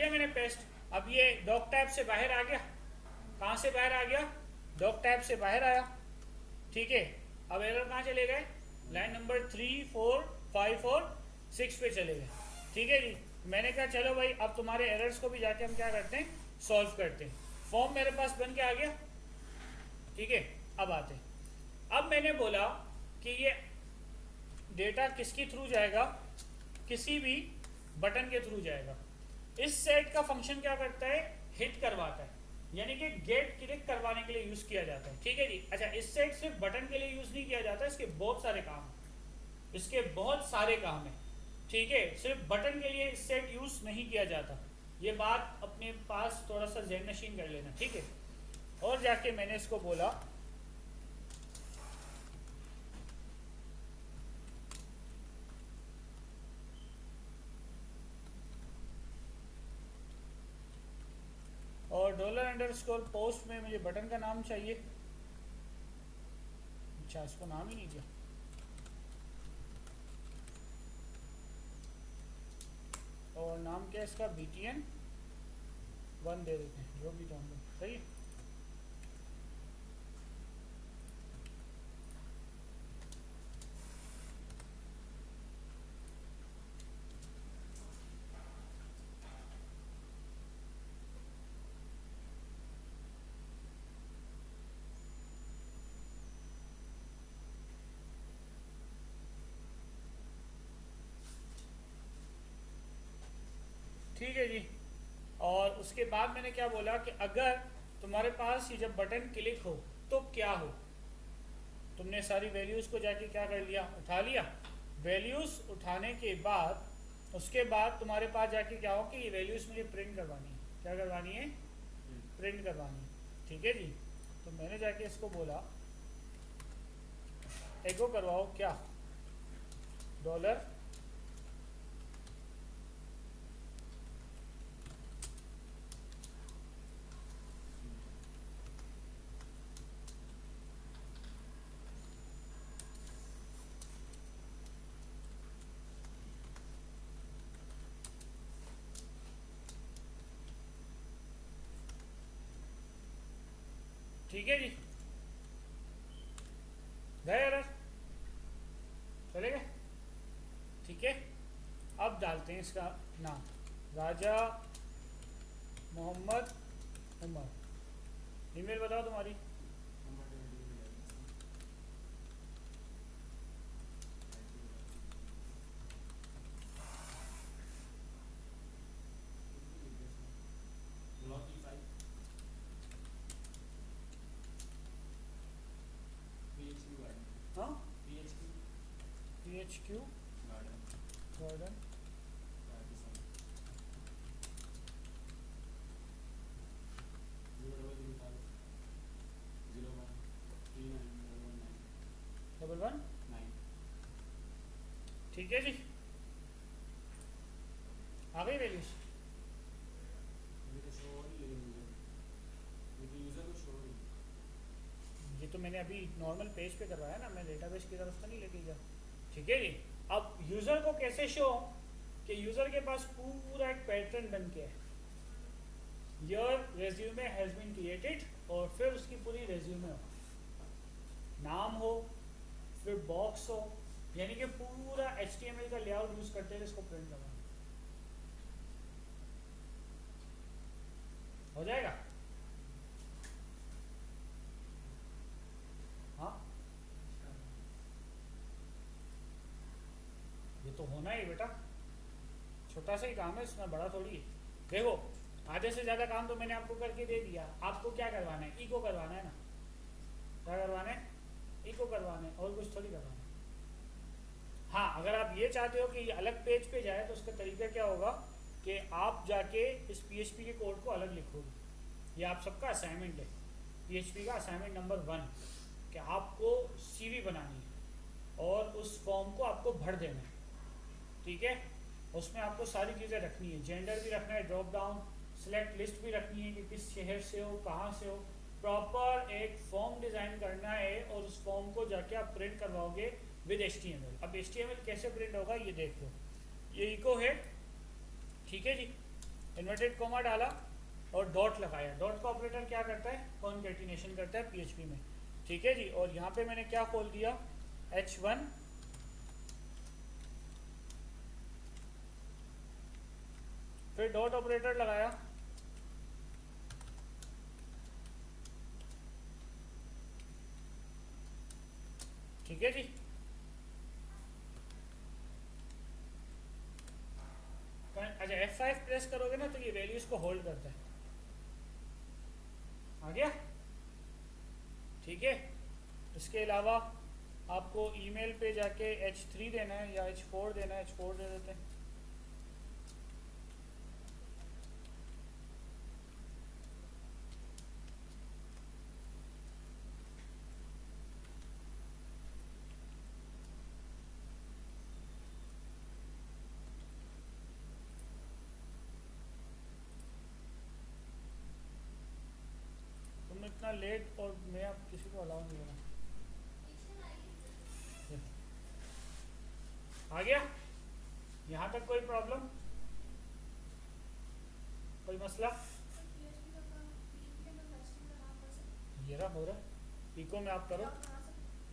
A: मैंने पेस्ट। अब ये डॉक टैब से बाहर आ गया। कहाँ से बाहर आ गया? डॉक टैब से बाहर आया, ठीक है। अब एरर कहाँ चले गए? लाइन नंबर 3, 4, 5 और 6 पे चले गए, ठीक है जी। मैंने कहा चलो भाई अब तुम्हारे एरर्स को भी जाके हम क्या करते हैं, सॉल्व करते हैं। फॉर्म मेरे पास बन के आ गया, ठीक है। अब आते हैं, अब मैंने बोला कि ये डेटा किसके थ्रू जाएगा? किसी भी बटन के थ्रू जाएगा। इस सेट का फंक्शन क्या करता है? हिट करवाता है, यानी कि गेट क्लिक करवाने के लिए यूज किया जाता है, ठीक है जी। अच्छा, इस सेट सिर्फ बटन के लिए यूज नहीं किया जाता, इसके बहुत सारे काम हैं, इसके बहुत सारे काम हैं, ठीक है। सिर्फ बटन के लिए इस सेट यूज नहीं किया जाता, ये बात अपने पास थोड़ा सा ज़हन नशीन कर लेना, ठीक है। और जाके मैंने इसको बोला और $_पोस्ट में मुझे बटन का नाम चाहिए। अच्छा, इसको नाम ही नहीं दिया। और नाम क्या है इसका? BTN1 दे देते हैं, जो भी तो हम लोग, सही है। ठीक है जी। और उसके बाद मैंने क्या बोला कि अगर तुम्हारे पास ये जब बटन क्लिक हो तो क्या हो? तुमने सारी वैल्यूज़ को जाके क्या कर लिया? उठा लिया। वैल्यूज़ उठाने के बाद उसके बाद तुम्हारे पास जाके क्या हो कि ये वैल्यूज़ मुझे प्रिंट करवानी है। क्या करवानी है? प्रिंट करवानी है, ठीक है जी। तो मैंने जाके इसको बोला एको करवाओ क्या? $। ठीक है जी, गए एरर, चले गए, ठीक है। अब डालते हैं इसका नाम, राजा मोहम्मद उमर। ईमेल बताओ तुम्हारी। हाँ, PHQ गार्डन $11 ठीक है जी। आ गई वैल्यूज? ये तो मैंने अभी नॉर्मल पेज पे करवाया ना, मैं डेटाबेस की तरफ तो नहीं लेके गया, ठीक है जी। अब यूज़र को कैसे शो कि यूज़र के पास पूरा एक पैटर्न बन के है, your resume has been created, और फिर उसकी पूरी रेज्यूमे हो, नाम हो, फिर बॉक्स हो, यानी कि पूरा HTML का लेआउट यूज़ करते हैं इसको प्रिंट करवाना। हो जाएगा? हाँ, ये तो होना ही बेटा, छोटा सा ही काम है, इसमें बड़ा थोड़ी है। देखो, आधे से ज़्यादा काम तो मैंने आपको करके दे दिया, आपको क्या करवाना है? इको करवाना है ना। क्या करवाना है? इको करवाना है, और कुछ थोड़ी करवाना है। हाँ, अगर आप ये चाहते हो कि ये अलग पेज पे जाए तो उसका तरीका क्या होगा कि आप जाके इस PHP के कोड को अलग लिखोगे। ये आप सबका असाइनमेंट है, PHP का असाइनमेंट नंबर 1, कि आपको CV बनानी है और उस फॉर्म को आपको भर देना है, ठीक है। उसमें आपको सारी चीज़ें रखनी है, जेंडर भी रखना है, ड्रॉप डाउन, सिलेक्ट लिस्ट भी रखनी है कि किस शहर से हो, कहाँ से हो, प्रॉपर एक फॉर्म डिज़ाइन डिज़ाइन करना है और उस फॉर्म को जाके आप प्रिंट करवाओगे विद HTML। अब HTML कैसे प्रिंट होगा ये देख लो, ये इको है, ठीक है जी, इन्वर्टेड कॉमा डाला और डॉट लगाया। डॉट का ऑपरेटर क्या करता है, कॉन्कैटिनेशन करता है PHP में, ठीक है जी। और यहाँ पे मैंने क्या खोल दिया, H1 फिर डॉट ऑपरेटर लगाया, ठीक है जी। अच्छा F5 प्रेस करोगे ना तो ये वैल्यूज को होल्ड करता है, आ गया, ठीक है। इसके अलावा आपको ईमेल पे जाके H3 देना है या H4 देना है, H4 दे देते हैं। तुम इतना लेट और मैं अब किसी को अलाउ नहीं करूँ, आ गया। यहाँ तक कोई प्रॉब्लम, कोई मसला? ये रहा हो रहा है, इको में आप करो,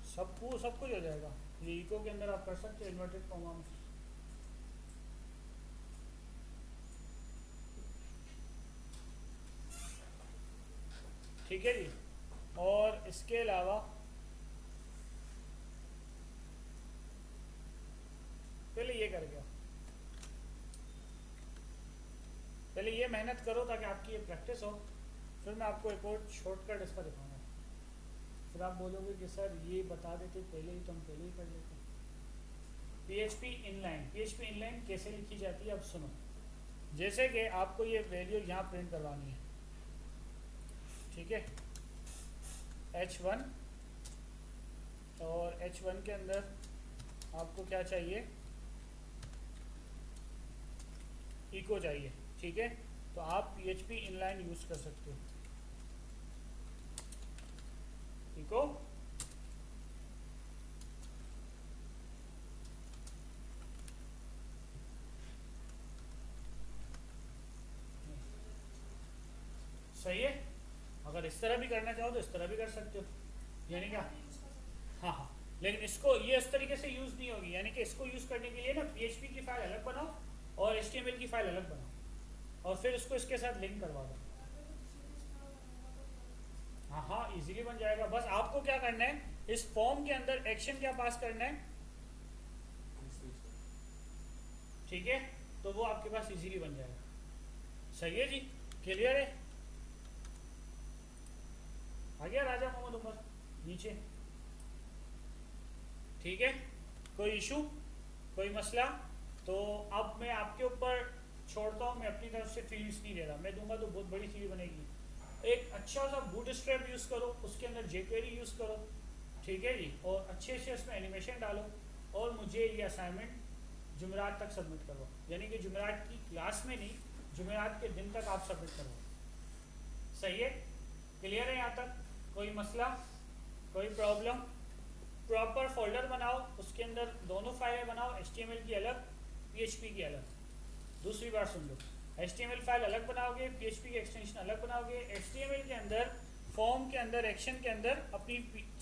A: सब कुछ हो जाएगा। ये इको के अंदर आप कर सकते हो इन्वर्टेड कॉमा में। ठीक है जी। और इसके अलावा पहले ये कर गया, पहले ये मेहनत करो ताकि आपकी ये प्रैक्टिस हो, फिर मैं आपको एक और शॉर्टकट इसका दिखाऊंगा। फिर आप बोलोगे कि सर ये बता देते पहले ही तो हम पहले ही कर लेते। PHP इनलाइन कैसे लिखी जाती है अब सुनो। जैसे कि आपको ये वैल्यू यहाँ प्रिंट करवानी है, ठीक है, H1, और H1 के अंदर आपको क्या चाहिए, इको चाहिए, ठीक है। तो आप PHP इनलाइन यूज कर सकते हो, इको सही है। अगर इस तरह भी करना चाहो तो इस तरह भी कर सकते हो, यानी क्या, हाँ हाँ, लेकिन इसको ये इस तरीके से यूज़ नहीं होगी, यानी कि इसको यूज़ करने के लिए ना PHP की फाइल अलग बनाओ और HTML की फाइल अलग बनाओ और फिर इसको इसके साथ लिंक करवा दो। हाँ हाँ, इजीली बन जाएगा। बस आपको क्या करना है, इस फॉर्म के अंदर एक्शन क्या पास करना है, ठीक है, तो वो आपके पास इजीली बन जाएगा। सही है जी, क्लियर है। आ गया राजा मोहम्मद उमर नीचे, ठीक है, कोई इशू, कोई मसला? तो अब मैं आपके ऊपर छोड़ता हूँ, मैं अपनी तरफ से फील्ड्स नहीं दे रहा, मैं दूंगा तो बहुत बड़ी चीज़ बनेगी। एक अच्छा सा बूटस्ट्रैप यूज़ करो, उसके अंदर jQuery यूज़ करो, ठीक है जी, और अच्छे से उसमें एनिमेशन डालो और मुझे ये असाइनमेंट जुमेरात तक सबमिट करो, यानी कि जुमेरात की क्लास में नहीं, जुमेरात के दिन तक आप सबमिट करो। सही है, क्लियर है यहाँ तक? कोई मसला, कोई प्रॉब्लम? प्रॉपर फोल्डर बनाओ, उसके अंदर दोनों फाइलें बनाओ, HTML की अलग, PHP की अलग। दूसरी बार सुन लो, HTML फाइल अलग बनाओगे, PHP की एक्सटेंशन अलग बनाओगे। HTML के अंदर फॉर्म के अंदर एक्शन के अंदर अपनी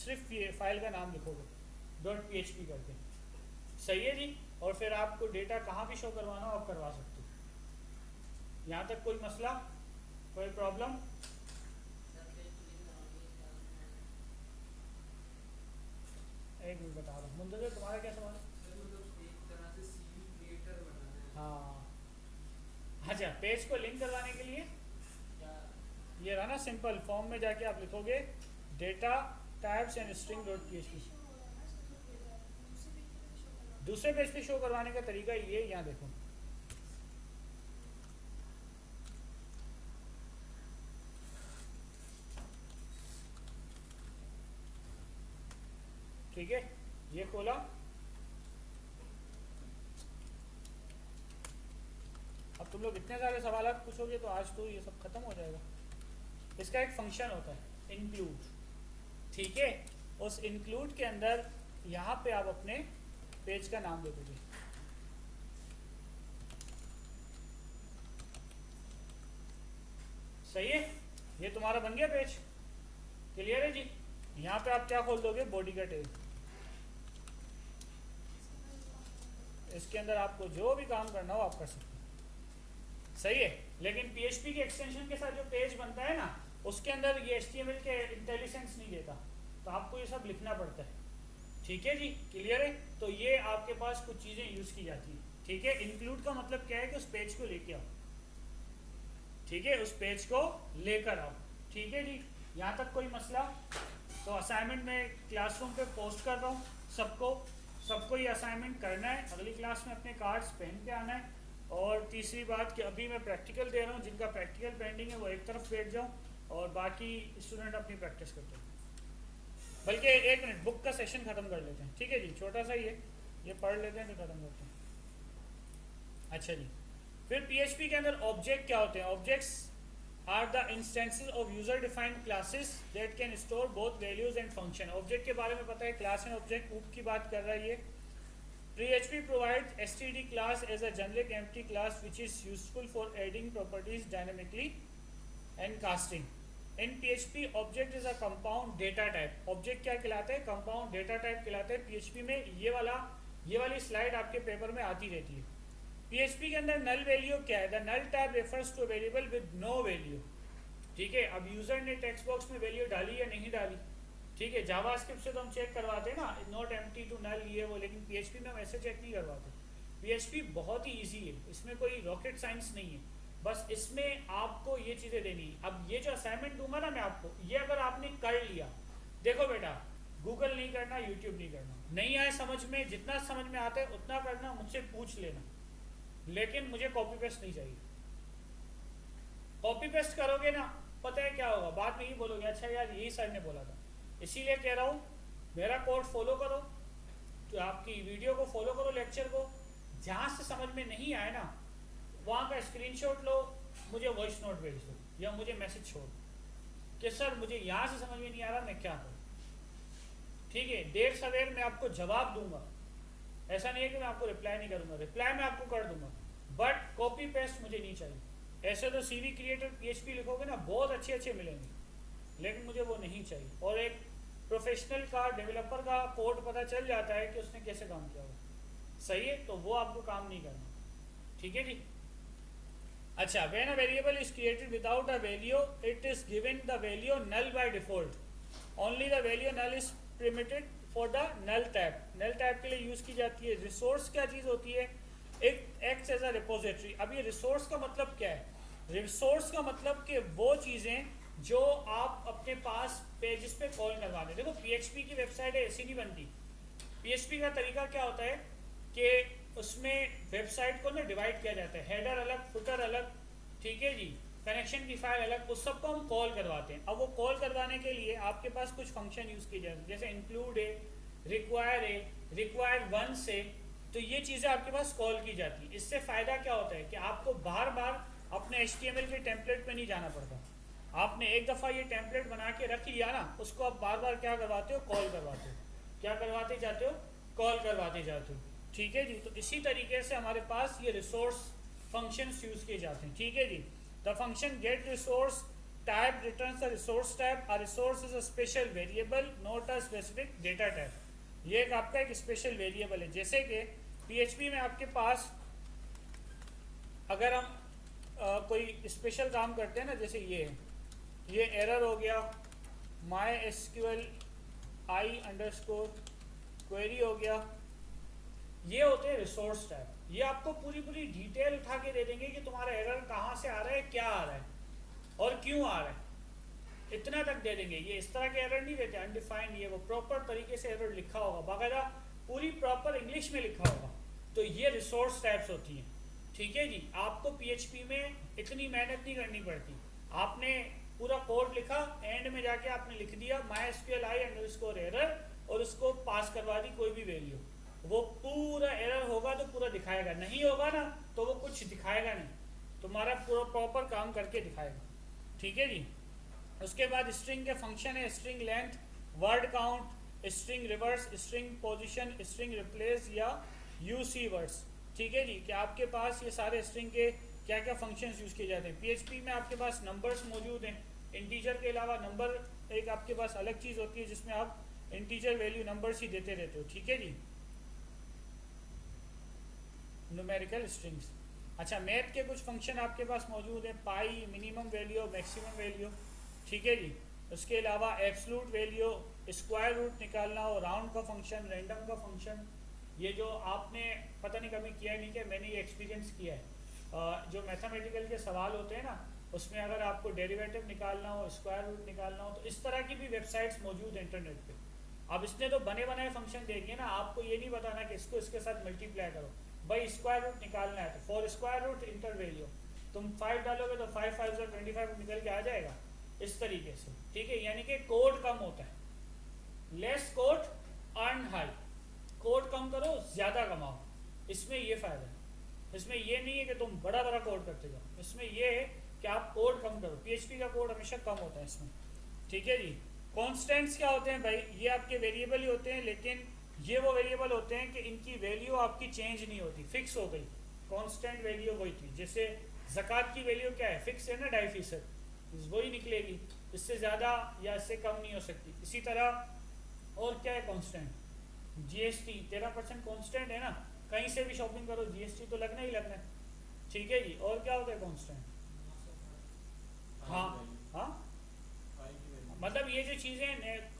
A: सिर्फ फाइल का नाम लिखोगे .php करके, सही है जी। और फिर आपको डेटा कहाँ भी शो करवाना हो आप करवा सकते हो। यहाँ तक कोई मसला, कोई प्रॉब्लम? एक मिनट बता रहा हूँ, मुंतजर तुम्हारा क्या सवाल है? हाँ, अच्छा, पेज को लिंक करवाने के लिए ये रहा ना, सिंपल फॉर्म में जाके आप लिखोगे data types and string .php। दूसरे पेज पे शो करवाने का तरीका ये, यहाँ देखो, ठीक है, ये खोला, अब तुम लोग इतने सारे सवाल पूछोगे तो आज तो ये सब खत्म हो जाएगा। इसका एक फंक्शन होता है इंक्लूड, ठीक है, उस इंक्लूड के अंदर यहाँ पे आप अपने पेज का नाम दे दीजिए। सही है, ये तुम्हारा बन गया पेज। क्लियर है जी। यहाँ पे आप क्या खोल दोगे, बॉडी का टैग। इसके अंदर आपको जो भी काम करना हो आप कर सकते हो। सही है, लेकिन PHP के एक्सटेंशन के साथ जो पेज बनता है ना, उसके अंदर ये HTML के इंटेलिजेंस नहीं देता, तो आपको ये सब लिखना पड़ता है। ठीक है जी, क्लियर है। तो ये आपके पास कुछ चीज़ें यूज़ की जाती है। ठीक है, इंक्लूड का मतलब क्या है कि उस पेज को लेके आओ। ठीक है, उस पेज को लेकर आओ। ठीक है जी, यहाँ तक कोई मसला? तो असाइनमेंट में क्लासरूम पे पोस्ट कर रहा हूँ सबको ये असाइनमेंट करना है। अगली क्लास में अपने कार्ड्स पहन के आना है। और तीसरी बात कि अभी मैं प्रैक्टिकल दे रहा हूँ, जिनका प्रैक्टिकल पेंडिंग है वो एक तरफ बैठ जाओ और बाकी स्टूडेंट अपनी प्रैक्टिस करते हैं। बल्कि एक मिनट, बुक का सेशन ख़त्म कर लेते हैं। ठीक है जी, छोटा सा ही है, ये पढ़ लेते हैं फिर ख़त्म करते हैं। अच्छा जी, फिर PHP के अंदर ऑब्जेक्ट क्या होते हैं? Objects are the instances of user defined classes that can store both values and function. Object के बारे में पता है, क्लास एंड ऑब्जेक्ट ऊप की बात कर रहा है ये। PHP provides std class as a generic empty class which is useful for adding properties dynamically and casting. In PHP object is a compound data type. Object क्या कहलाता है? compound data type कहलाता है PHP में। ये वाली slide आपके paper में आती रहती है। PHP के अंदर नल वैल्यू क्या है? The null type refers to variable with no value. ठीक है, अब यूजर ने टेक्स्ट बॉक्स में वैल्यू डाली या नहीं डाली। ठीक है, जावास्क्रिप्ट से तो हम चेक करवाते हैं ना, नॉट एम्प्टी टू नल ये वो, लेकिन PHP में हम ऐसे चेक नहीं करवाते। PHP बहुत ही इजी है, इसमें कोई रॉकेट साइंस नहीं है। बस इसमें आपको ये चीज़ें देनी है। अब ये जो असाइनमेंट दूंगा ना मैं आपको, ये अगर आपने कर लिया, देखो बेटा, गूगल नहीं करना, यूट्यूब नहीं करना, नहीं आए समझ में, जितना समझ में आता है उतना करना, मुझसे पूछ लेना, लेकिन मुझे कॉपी पेस्ट नहीं चाहिए। कॉपी पेस्ट करोगे ना, पता है क्या होगा, बाद में ही बोलोगे अच्छा यार यही सर ने बोला था। इसीलिए कह रहा हूँ, मेरा कोर्स फॉलो करो, तो आपकी वीडियो को फॉलो करो, लेक्चर को। जहाँ से समझ में नहीं आए ना, वहाँ का स्क्रीनशॉट लो, मुझे वॉइस नोट भेज दो या मुझे मैसेज छोड़ कि सर मुझे यहाँ से समझ में नहीं आ रहा, मैं क्या करूँ। ठीक है, देर सवेर मैं आपको जवाब दूंगा, ऐसा नहीं है कि मैं आपको रिप्लाई नहीं करूँगा, रिप्लाई मैं आपको कर दूंगा, बट कॉपी पेस्ट मुझे नहीं चाहिए। ऐसे तो CV क्रिएटर PHP लिखोगे ना, बहुत अच्छे मिलेंगे, लेकिन मुझे वो नहीं चाहिए। और एक प्रोफेशनल का, डेवलपर का कोड पता चल जाता है कि उसने कैसे काम किया होगा। सही है, तो वो आपको काम नहीं करना। ठीक है जी। अच्छा, when a variable is created without a value, it is given the value null by default. Only the value null is permitted for the null type. Null type के लिए यूज की जाती है। रिसोर्स क्या चीज होती है? एक एक्ट्स एज अ रिपोजिटरी। अब ये रिसोर्स का मतलब क्या है? रिसोर्स का मतलब कि वो चीजें जो आप अपने पास पेजेस पे कॉल करवा दें। देखो PHP की वेबसाइट ऐसी नहीं बनती। PHP का तरीका क्या होता है कि उसमें वेबसाइट को ना डिवाइड किया जाता है, हेडर अलग, फुटर अलग, ठीक है जी, कनेक्शन की फाइल अलग, उस सबको हम कॉल करवाते हैं। अब वो कॉल करवाने के लिए आपके पास कुछ फंक्शन यूज़ किए जाते हैं, जैसे इंक्लूड है, रिक्वायर वंस है, तो ये चीज़ें आपके पास कॉल की जाती है। इससे फ़ायदा क्या होता है कि आपको बार बार अपने HTML के टेम्पलेट पे नहीं जाना पड़ता। आपने एक दफ़ा ये टेम्पलेट बना के रख लिया ना, उसको आप बार बार क्या करवाते हो? कॉल करवाते हो। क्या करवाते जाते हो? कॉल करवाते जाते हो। ठीक है जी। तो इसी तरीके से हमारे पास ये रिसोर्स फंक्शंस यूज़ किए जाते हैं। ठीक है जी। The function get resource type returns the resource type. A resource is a special variable, not a specific data type. ये एक आपका एक स्पेशल वेरिएबल है। जैसे कि PHP में आपके पास अगर हम कोई स्पेशल काम करते हैं ना, जैसे ये एरर हो गया, MySQL i_ क्वेरी हो गया, ये होते हैं रिसोर्स टाइप। ये आपको पूरी डिटेल उठा के दे देंगे कि तुम्हारा एरर कहाँ से आ रहा है, क्या आ रहा है और क्यों आ रहा है, इतना तक दे देंगे। ये इस तरह के एरर नहीं देते अनडिफाइंड, ये वो प्रॉपर तरीके से एरर लिखा होगा, बाकायदा पूरी प्रॉपर इंग्लिश में लिखा होगा। तो ये रिसोर्स टाइप्स होती हैं। ठीक है जी। आपको PHP में इतनी मेहनत नहीं करनी पड़ती। आपने पूरा कोड लिखा, एंड में जाके आपने लिख दिया MySQL i_error और उसको पास करवा दी कोई भी वैल्यू, वो पूरा एरर होगा तो पूरा दिखाएगा, नहीं होगा ना तो वो कुछ दिखाएगा नहीं, तुम्हारा पूरा प्रॉपर काम करके दिखाएगा। ठीक है जी। उसके बाद स्ट्रिंग के फंक्शन है, string length, word count, string reverse, string position, string replace या यूसी वर्ड्स। ठीक है जी, कि आपके पास ये सारे स्ट्रिंग के क्या क्या फंक्शंस यूज़ किए जाते हैं। पीएचपी में आपके पास नंबर्स मौजूद हैं, इंटीजर के अलावा नंबर एक आपके पास अलग चीज़ होती है जिसमें आप इंटीजर वैल्यू नंबर्स ही देते रहते हो। ठीक है जी, न्यूमेरिकल स्ट्रिंग्स। अच्छा, मैथ के कुछ फंक्शन आपके पास मौजूद हैं, पाई, मिनिमम वैल्यू, मैक्सिमम वैल्यू। ठीक है जी, उसके अलावा एब्सलूट वैल्यू, स्क्वायर रूट निकालना हो, राउंड का फंक्शन, रैंडम का फंक्शन। ये जो आपने पता नहीं कभी किया नहीं, कि मैंने ये एक्सपीरियंस किया है। जो मैथमेटिकल के सवाल होते हैं ना, उसमें अगर आपको डेरिवेटिव निकालना हो, स्क्वायर रूट निकालना हो, तो इस तरह की भी वेबसाइट्स मौजूद हैं इंटरनेट पे। अब इसने तो बने बनाए फंक्शन दे दिए ना, आपको ये नहीं बताना कि इसको इसके साथ मल्टीप्लाई करो। भाई स्क्वायर रूट निकालना है तो for square root enter value, तुम 5 डालोगे तो 5 5 से 25 निकल के आ जाएगा इस तरीके से। ठीक है, यानी कि कोड कम होता है, less code earn high. Code कम करो, ज़्यादा कमाओ, इसमें ये फ़ायदा है। इसमें ये नहीं है कि तुम बड़ा बड़ा कोड करते जाओ, इसमें ये है कि आप कोड कम करो। पीएचपी का कोड हमेशा कम होता है इसमें। ठीक है जी, कॉन्स्टेंट्स क्या होते हैं भाई? ये आपके वेरिएबल ही होते हैं, लेकिन ये वो वेरिएबल होते हैं कि इनकी वैल्यू आपकी चेंज नहीं होती, फिक्स हो गई। कांस्टेंट वैल्यू वही थी, जैसे ज़कात की वैल्यू क्या है, फिक्स है ना, 2.5%, वही निकलेगी, इससे ज़्यादा या इससे कम नहीं हो सकती। इसी तरह और क्या है कांस्टेंट? जीएसटी 13% कांस्टेंट है ना, कहीं से भी शॉपिंग करो जीएसटी तो लगना ही लगना है। ठीक है जी, और क्या होता है कांस्टेंट? हाँ हाँ, मतलब ये जो चीज़ें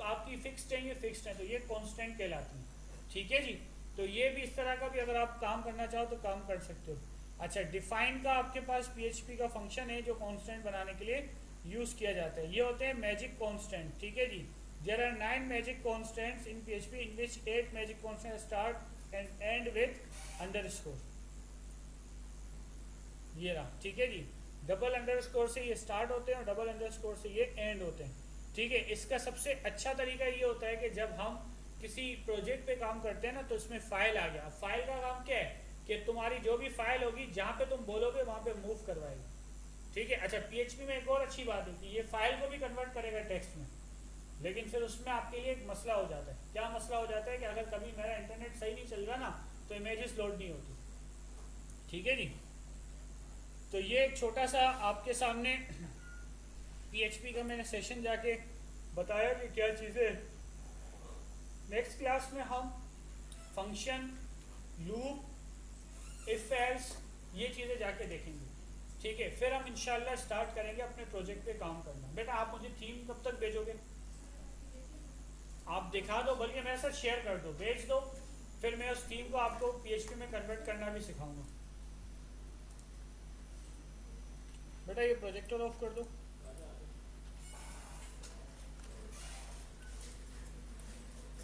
A: आपकी फिक्स्ड हैं, ये फिक्स्ड हैं, तो ये कांस्टेंट कहलाती हैं। ठीक है जी, तो ये भी इस तरह का भी अगर आप काम करना चाहो तो काम कर सकते हो। अच्छा, डिफाइन का आपके पास पीएचपी का फंक्शन है जो कांस्टेंट बनाने के लिए यूज़ किया जाता है। ये होते हैं मैजिक कांस्टेंट। ठीक है जी, there are 9 magic constants in PHP in which 8 magic constant start and end with underscore. ये रहा। ठीक है जी, डबल अंडरस्कोर से ये स्टार्ट होते हैं और डबल अंडरस्कोर से ये एंड होते हैं। ठीक है, इसका सबसे अच्छा तरीका ये होता है कि जब हम किसी प्रोजेक्ट पे काम करते हैं ना, तो इसमें फाइल आ गया। फाइल का काम क्या है कि तुम्हारी जो भी फाइल होगी, जहाँ पे तुम बोलोगे वहाँ पे मूव करवाएगी। ठीक है। अच्छा, पीएचपी में एक और अच्छी बात है कि ये फाइल को भी कन्वर्ट करेगा टेक्स्ट में, लेकिन फिर उसमें आपके लिए एक मसला हो जाता है। क्या मसला हो जाता है कि अगर कभी मेरा इंटरनेट सही नहीं चल रहा ना, तो इमेजेस लोड नहीं होती। ठीक है जी, तो ये एक छोटा सा आपके सामने पीएचपी का मैंने सेशन जाके बताया कि क्या चीज़ें। नेक्स्ट क्लास में हम फंक्शन, लूप, इफ एल्स, ये चीज़ें जाके देखेंगे। ठीक है, फिर हम इंशाल्लाह स्टार्ट करेंगे अपने प्रोजेक्ट पे काम करना। बेटा आप मुझे थीम कब तक भेजोगे? आप दिखा दो, बल्कि मेरे साथ शेयर कर दो, भेज दो, फिर मैं उस थीम को आपको पीएचपी में कन्वर्ट करना भी सिखाऊंगा। बेटा ये प्रोजेक्टर ऑफ कर दो।